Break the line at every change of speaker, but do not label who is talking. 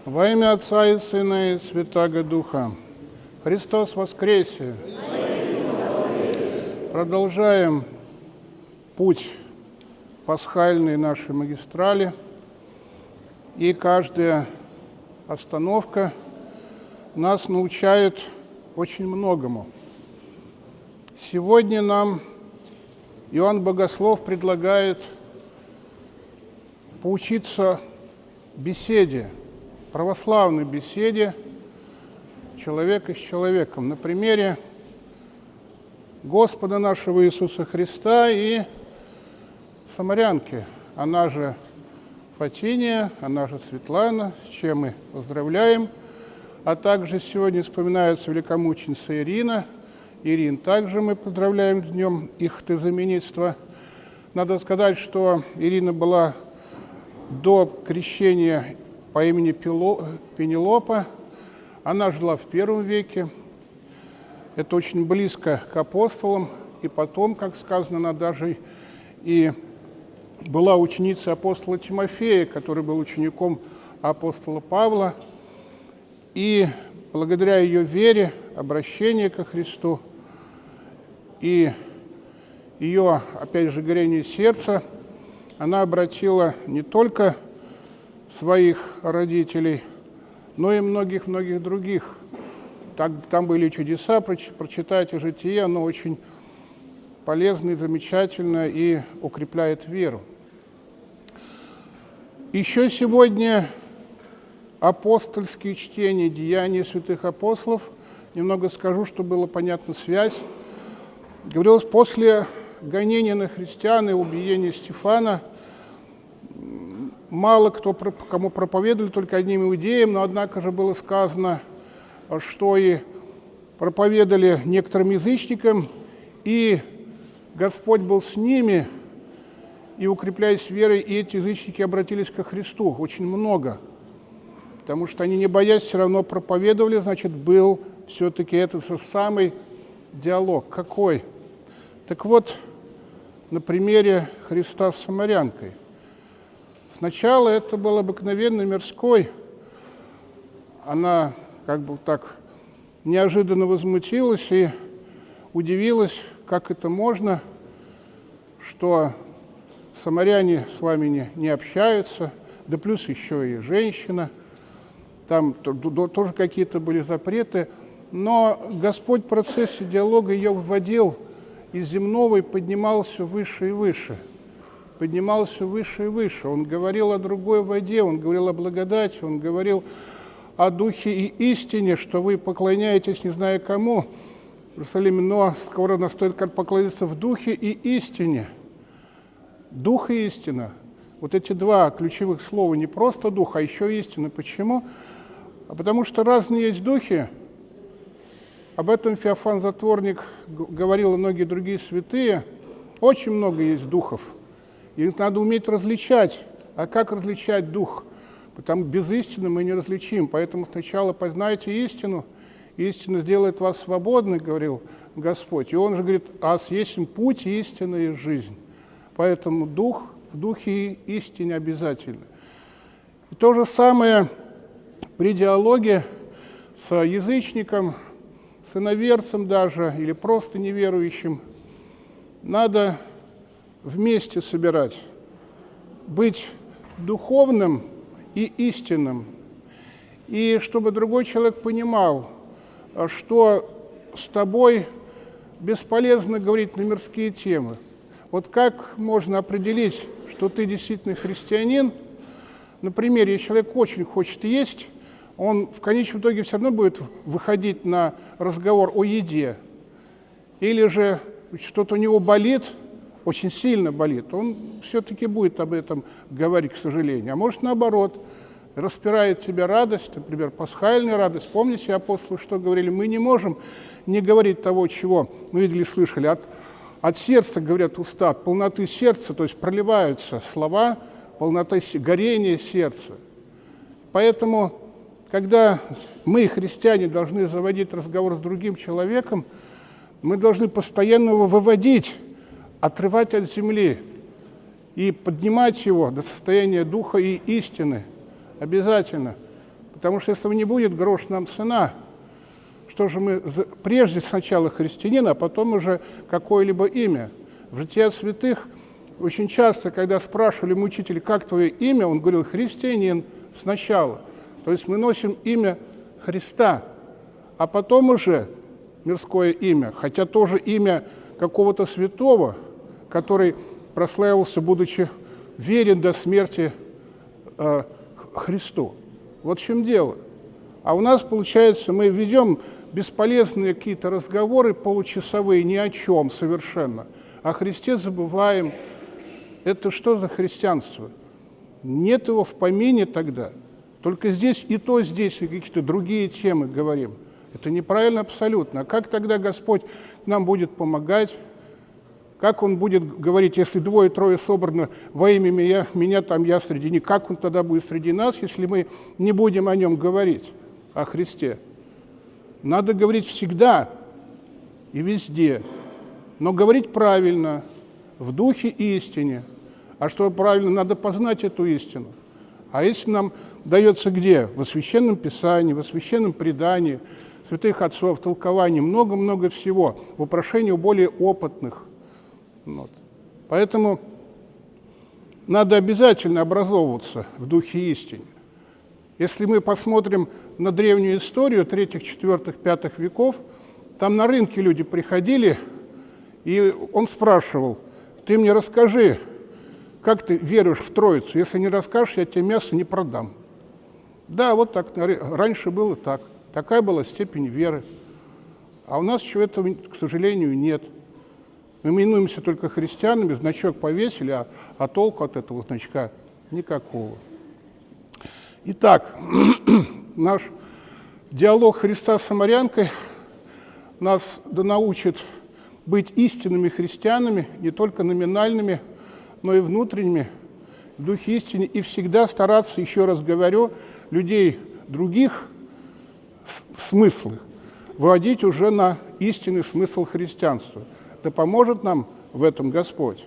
Во имя Отца и Сына и Святаго Духа. Христос воскресе! Продолжаем путь пасхальной нашей магистрали, и каждая остановка нас научает очень многому. Сегодня нам Иоанн Богослов предлагает поучиться беседе, православной беседе человека с человеком на примере Господа нашего Иисуса Христа и самарянки, она же Фатиния, она же Светлана, с чем мы поздравляем. А также сегодня вспоминается великомученица Ирина. Ирин также мы поздравляем с днем ихтезаменитства. Надо сказать, что Ирина была до крещения по имени Пенелопа. Она жила в I веке. Это очень близко к апостолам. И потом, как сказано, она даже и была ученицей апостола Тимофея, который был учеником апостола Павла. И благодаря ее вере, обращению ко Христу и ее, опять же, горению сердца, она обратила не только своих родителей, но и многих-многих других. Там были чудеса, прочитайте житие, оно очень полезно и замечательно и укрепляет веру. Еще сегодня апостольские чтения, деяния святых апостолов. Немного скажу, чтобы было понятна связь. Говорилось, после гонения на христиан и убиения Стефана мало кто, кому проповедовали, только одним иудеям, но однако же было сказано, что и проповедовали некоторым язычникам, и Господь был с ними, и, укрепляясь верой, и эти язычники обратились ко Христу, очень много. Потому что они, не боясь, все равно проповедовали, значит, был все-таки этот же самый диалог. Какой? Так вот, на примере Христа с самарянкой. Сначала это был обыкновенный мирской. Она как бы так неожиданно возмутилась и удивилась, как это можно, что самаряне с вами не общаются, да плюс еще и женщина. Там тоже какие-то были запреты, но Господь в процессе диалога ее вводил из земного и поднимался выше и выше. Поднимался выше и выше. Он говорил о другой воде, он говорил о благодати, он говорил о духе и истине, что вы поклоняетесь не зная кому в Иерусалиме, но скоро настоит поклониться в духе и истине. Дух и истина. Вот эти два ключевых слова, не просто дух, а еще истина. Почему? А потому что разные есть духи. Об этом Феофан Затворник говорил, и многие другие святые. Очень много есть духов. Их надо уметь различать. А как различать дух? Потому что без истины мы не различим. Поэтому сначала познайте истину. Истина сделает вас свободны, говорил Господь. И Он же говорит, ас есть путь, истина и жизнь. Поэтому дух в духе и истине обязательно. И то же самое при диалоге с язычником, с иноверцем даже, или просто неверующим. Надо вместе собирать, быть духовным и истинным. И чтобы другой человек понимал, что с тобой бесполезно говорить на мирские темы. Вот как можно определить, что ты действительно христианин? Например, если человек очень хочет есть, он в конечном итоге все равно будет выходить на разговор о еде. Или же что-то у него болит, очень сильно болит, он все-таки будет об этом говорить, к сожалению. А может, наоборот, распирает тебя радость, например, пасхальная радость. Помните, апостолы что говорили? Мы не можем не говорить того, чего мы видели, слышали. От сердца, говорят уста, от полноты сердца, то есть проливаются слова, полнота горения сердца. Поэтому, когда мы, христиане, должны заводить разговор с другим человеком, мы должны постоянно его выводить, отрывать от земли и поднимать его до состояния духа и истины. Обязательно. Потому что если не будет, грош нам цена. Что же мы прежде сначала христианин, а потом уже какое-либо имя? В «Жития святых» очень часто, когда спрашивали мучителя, как твое имя, он говорил: христианин сначала. То есть мы носим имя Христа, а потом уже мирское имя, хотя тоже имя какого-то святого, который прославился, будучи верен до смерти Христу. Вот в чем дело. А у нас, получается, мы ведем бесполезные какие-то разговоры получасовые, ни о чем совершенно. О Христе забываем. Это что за христианство? Нет его в помине тогда. Только здесь и то здесь, и какие-то другие темы говорим. Это неправильно абсолютно. А как тогда Господь нам будет помогать? Как Он будет говорить, если двое-трое собрано во имя меня там я среди них? Как Он тогда будет среди нас, если мы не будем о Нем говорить, о Христе? Надо говорить всегда и везде, но говорить правильно, в духе истине. А чтобы правильно, надо познать эту истину. А истина нам дается где? В Священном Писании, в Священном предании, святых отцов, толковании, много-много всего, в упрошении у более опытных. Вот. Поэтому надо обязательно образовываться в духе истины. Если мы посмотрим на древнюю историю 3, 4, 5 веков, там на рынке люди приходили, и он спрашивал: ты мне расскажи, как ты веришь в Троицу? Если не расскажешь, я тебе мясо не продам. Да, вот так. Раньше было так. Такая была степень веры. А у нас чего этого, к сожалению, нет. Мы именуемся только христианами, значок повесили, а толку от этого значка никакого. Итак, наш диалог Христа с самарянкой нас научит быть истинными христианами, не только номинальными, но и внутренними, в духе истины, и всегда стараться, еще раз говорю, людей других смыслов выводить уже на истинный смысл христианства. Да поможет нам в этом Господь.